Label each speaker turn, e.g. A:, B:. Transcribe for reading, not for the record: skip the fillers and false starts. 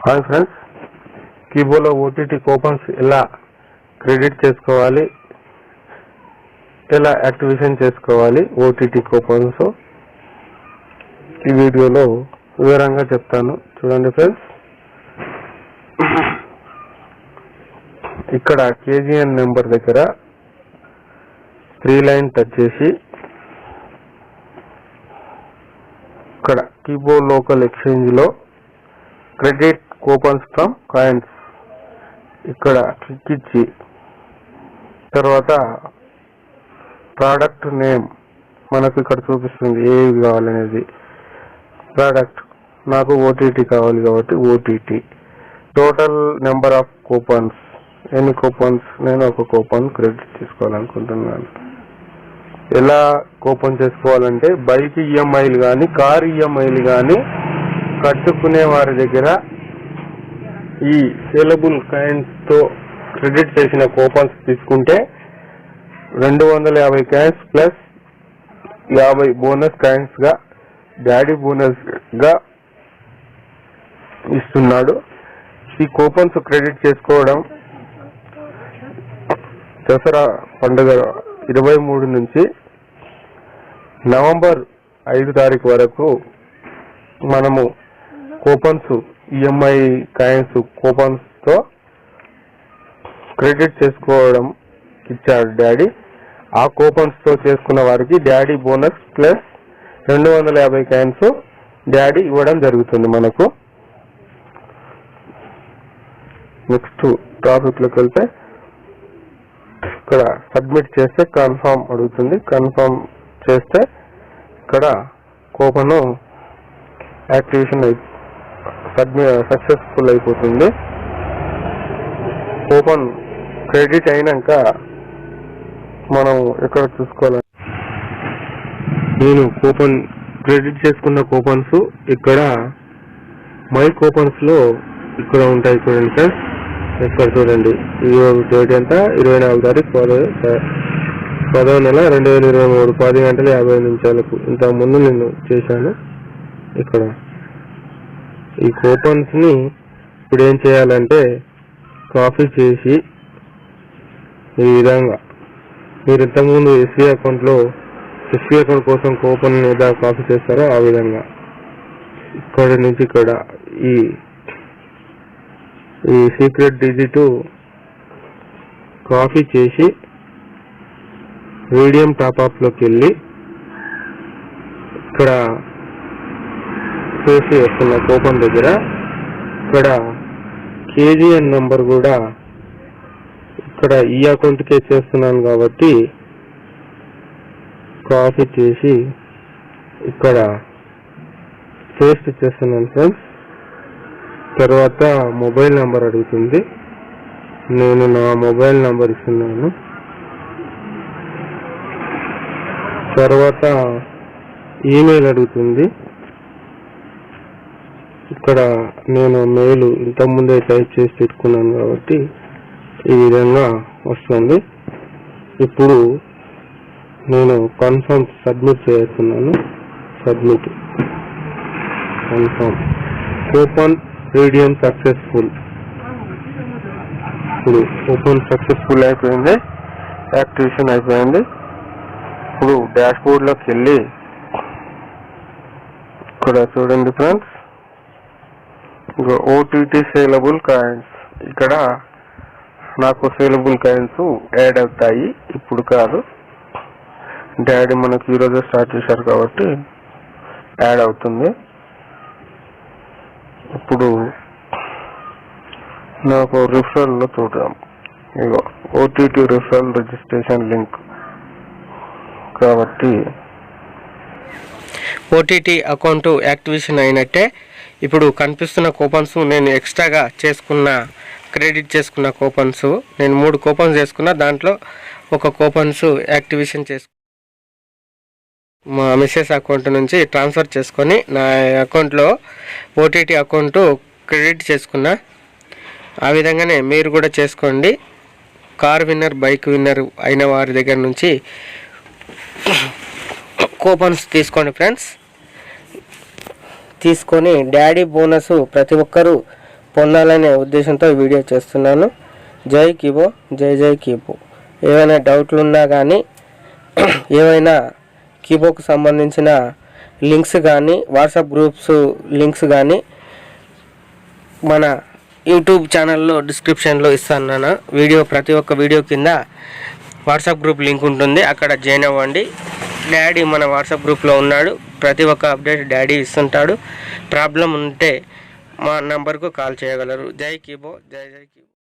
A: Hi friends, కీబోర్డ్లో OTT coupons ఎలా credit చేసుకోవాలి, ఎలా యాక్టివేషన్ చేసుకోవాలి ఓటీటీ కూపన్స్ ఈ వీడియోలో వివరంగా చెప్తాను. చూడండి ఫ్రెండ్స్, ఇక్కడ కేజీఎన్ నెంబర్ దగ్గర 3 లైన్ టచ్ చేసి ఇక్కడ కీబోర్డ్ లోకల్ ఎక్స్చేంజ్ లో క్రెడిట్ కూపన్స్ ఫ్రమ్ కాయిన్స్ ఇక్కడ క్లిక్ ఇచ్చి తర్వాత ప్రోడక్ట్ నేమ్ మనకు ఇక్కడ చూపిస్తుంది ఏవి కావాలనేది. ప్రోడక్ట్ నాకు ఓటీటీ కావాలి కాబట్టి OTT. Total number of coupons, ఎన్ని కూపన్స్, నేను ఒక కూపన్ క్రెడిట్ చేసుకోవాలనుకుంటున్నాను. ఎలా కూపన్ చేసుకోవాలంటే బైక్ ఈఎంఐలు కానీ కార్ ఈఎంఐలు కానీ కట్టుకునే వారి దగ్గర ఈ సేలబుల్ కాయిన్స్ తో క్రెడిట్ చేసిన కూపన్స్ తీసుకుంటే 250 కాయిన్స్ ప్లస్ 50 బోనస్ కాయిన్స్ గా డాడీ బోనస్ గా ఇస్తున్నాడు. ఈ కూపన్స్ క్రెడిట్ చేసుకోవడం దసరా పండుగ 23 నుంచి నవంబర్ 5 తారీఖు వరకు మనము కూపన్స్ ఈఎంఐ కాయిన్స్ కూపన్స్ తో క్రెడిట్ చేసుకోవడం ఇచ్చాడు డాడీ. ఆ కూపన్స్ తో చేసుకున్న వారికి daddy bonus plus 250 coins daddy ఇవ్వడం జరుగుతుంది మనకు. నెక్స్ట్ టాపిక్ లోకి వెళ్తే ఇక్కడ సబ్మిట్ చేస్తే కన్ఫర్మ్ అడుగుతుంది. కన్ఫర్మ్ చేస్తే ఇక్కడ కూపన్ యాక్టివేషన్ సక్సెస్ఫుల్ అయిపోతుంది. కూపన్ క్రెడిట్ అయినాక మనం ఎక్కడ చూసుకోవాలి, నేను కూపన్ క్రెడిట్ చేసుకున్న కూపన్స్ ఇక్కడ మై కూపన్స్ లో ఇక్కడ ఉంటాయి. చూడండి సార్, ఇక్కడ చూడండి, డేట్ ఎంత 24 తారీఖు 10వ నెల 2023 10 గంటల 50 నిమిషాలకు. ఇంత ముందు నేను చేశాను. ఇక్కడ ఈ కూపన్స్ ని ఇప్పుడు ఏం చేయాలంటే కాపీ చేసి ఈ విధంగా మీరు ఇంతకుముందు ఎస్బీఐ అకౌంట్ కోసం కూపన్ మీద కాపీ చేస్తారో ఆ విధంగా ఇక్కడ నుంచి ఇక్కడ ఈ సీక్రెట్ డిజిట్ కాపీ చేసి మీడియం టాప్అప్ లోకి వెళ్ళి ఇక్కడ చేసి వస్తున్న కూపన్ దగ్గర ఇక్కడ కేజీఎన్ నెంబర్ కూడా ఇక్కడ ఈ అకౌంట్ కే చేస్తున్నాను కాబట్టి కాపీ చేసి ఇక్కడ పేస్ట్ చేస్తున్నాను ఫ్రెండ్స్. తర్వాత మొబైల్ నెంబర్ అడుగుతుంది, నేను నా మొబైల్ నెంబర్ ఇస్తున్నాను. తర్వాత ఈమెయిల్ అడుగుతుంది, ఇక్కడ నేను మెయిల్ ఇంతకుముందే టైప్ చేసి పెట్టుకున్నాను కాబట్టి ఈ విధంగా వస్తుంది. ఇప్పుడు నేను కన్ఫర్మ్ సబ్మిట్ చేస్తున్నాను. Submit confirm coupon redeem successful. ఇప్పుడు కూపన్ సక్సెస్ఫుల్ అయిపోయింది, యాక్టివేషన్ అయిపోయింది. ఇప్పుడు డాష్ బోర్డ్ లోకి వెళ్ళి ఇక్కడ చూడండి ఫ్రెండ్స్, ఓటీటీ సేలబుల్ కాయిన్స్, ఇక్కడ నాకు సేలబుల్ కాయిన్స్ యాడ్ అవుతాయి. ఇప్పుడు కాదు, డాడీ మనకు ఈరోజు స్టార్ట్ చేశారు కాబట్టి యాడ్ అవుతుంది. ఇప్పుడు నాకు రిఫరల్ లో చూద్దాం. ఇగో ఓటీటీ రిఫరల్ రిజిస్ట్రేషన్ లింక్ కాబట్టి
B: ఓటీటీ అకౌంట్ యాక్టివేషన్ అయినట్టే. ఇప్పుడు కనిపిస్తున్న కూపన్స్ నేను ఎక్స్ట్రాగా క్రెడిట్ చేసుకున్న కూపన్స్, నేను 3 కూపన్స్ చేసుకున్నా. దాంట్లో ఒక కూపన్స్ యాక్టివేషన్ మా మిస్సెస్ అకౌంట్ నుంచి ట్రాన్స్ఫర్ చేసుకొని నా అకౌంట్లో ఓటీటీ అకౌంట్ క్రెడిట్ చేసుకున్నా. ఆ విధంగానే మీరు కూడా చేసుకోండి. కార్ విన్నర్, బైక్ విన్నర్ అయిన వారి దగ్గర నుంచి కూపన్స్ తీసుకోండి ఫ్రెండ్స్. తీసుకొని డాడీ బోనస్ ప్రతి ఒక్కరూ పొందాలనే ఉద్దేశంతో ఈ వీడియో చేస్తున్నాను. జై కీబో, జై జై కీబో. ఏవైనా డౌట్లు ఉన్నా కానీ, ఏవైనా కీబోకు సంబంధించిన లింక్స్ కానీ, వాట్సాప్ గ్రూప్స్ లింక్స్ కానీ మన యూట్యూబ్ ఛానల్లో డిస్క్రిప్షన్లో ఇస్తాను. ప్రతి ఒక్క వీడియో కింద వాట్సాప్ గ్రూప్ లింక్ ఉంటుంది, అక్కడ జాయిన్ అవ్వండి. డాడీ మన వాట్సాప్ గ్రూప్లో ఉన్నాడు. ప్రతి ఒక్క అప్డేట్ డాడీ ఇస్తుంటాడు. ప్రాబ్లం ఉంటే మా నంబర్కు కాల్ చేయగలరు. జై కీబో, జై జై కీబో.